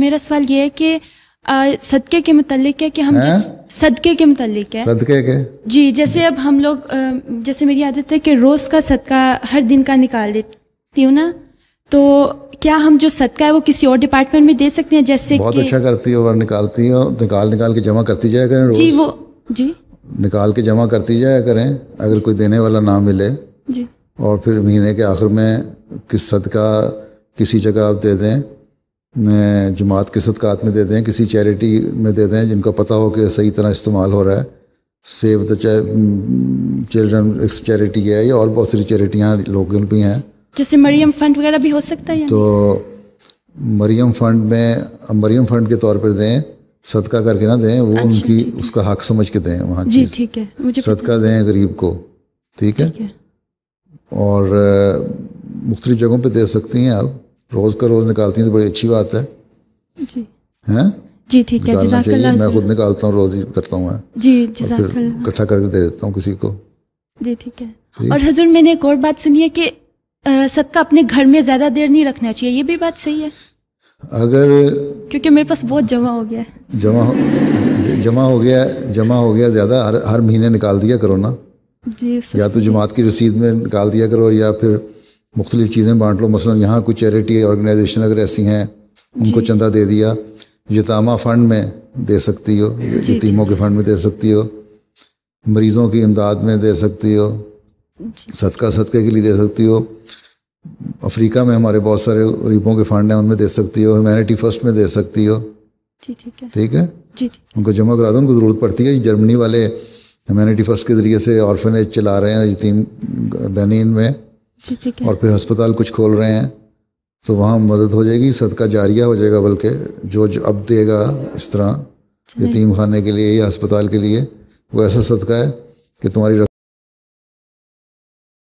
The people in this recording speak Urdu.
میرا سوال یہ ہے کہ صدقے کے متعلق ہے کہ ہم صدقے کے متعلق ہے. صدقے کے جی، جیسے اب ہم لوگ جیسے میری عادت ہے کہ روز کا صدقہ ہر دن کا نکال دیتی ہوں نا، تو کیا ہم جو صدقہ ہے وہ کسی اور ڈپارٹمنٹ میں دے سکتے ہیں؟ جیسے بہت اچھا کرتی ہو اور نکالتی ہو، نکال کے جمع کرتی جایا کریں روز. جی وہ جی نکال کے جمع کرتی جایا کریں اگر کوئی دینے والا نہ ملے. جی. اور پھر مہینے کے آخر میں کس صدقہ کسی جگہ آپ دے دیں، جماعت کے صدقات میں دے دیں، کسی چیریٹی میں دے دیں جن کا پتہ ہو کہ صحیح طرح استعمال ہو رہا ہے. سیو دا چلڈرن ایک چیریٹی ہے، یا اور بہت ساری چیریٹیاں لوکل بھی ہیں. جیسے مریم فنڈ وغیرہ بھی ہو سکتا ہے. تو مریم فنڈ میں مریم فنڈ کے طور پر دیں، صدقہ کر کے نہ دیں، وہ ان کی اس کا حق سمجھ کے دیں. وہاں جی ٹھیک ہے، مجھے صدقہ دیں غریب کو. ٹھیک ہے. اور مختلف جگہوں پہ دے سکتی ہیں آپ. روز کا روز نکالتی ہیں تو بڑی اچھی بات ہے. جی ہیں جی ٹھیک ہے، جزاک اللہ. میں خود نکالتا ہوں، روز ہی کرتا ہوں میں. جی جزاک اللہ. اکٹھا کر کے دے دیتا ہوں کسی کو. جی ٹھیک ہے. اور حضور میں نے ایک اور بات سنی ہے کہ صدقہ اپنے گھر میں زیادہ دیر نہیں رکھنا چاہیے، یہ بھی بات صحیح ہے؟ اگر کیونکہ میرے پاس بہت جمع ہو گیا ہے. جمع ہو گیا زیادہ، ہر مہینے نکال دیا کرو نا. جی. یا تو جماعت کی رسید میں نکال دیا کرو، یا پھر مختلف چیزیں بانٹ لو. مثلا یہاں کوئی چیریٹی آرگنائزیشن اگر ایسی ہیں ان کو چندہ دے دیا. یتامہ فنڈ میں دے سکتی ہو، یتیموں کے فنڈ میں دے سکتی ہو، مریضوں کی امداد میں دے سکتی ہو، صدقے کے لیے دے سکتی ہو. افریقہ میں ہمارے بہت سارے غریبوں کے فنڈ ہیں، ان میں دے سکتی ہو. ہیومینٹی فرسٹ میں دے سکتی ہو. ٹھیک ہے. ان کو جمع کرا دو، ان کو ضرورت پڑتی ہے. جرمنی والے ہیومینٹی فرسٹ کے ذریعے سے آرفنیج چلا رہے ہیں یتیم بنین میں، اور پھر ہسپتال کچھ کھول رہے ہیں. تو وہاں مدد ہو جائے گی، صدقہ جاریہ ہو جائے گا. بلکہ جو اب دے گا اس طرح یتیم خانے کے لیے یا ہسپتال کے لیے، وہ ایسا صدقہ ہے کہ تمہاری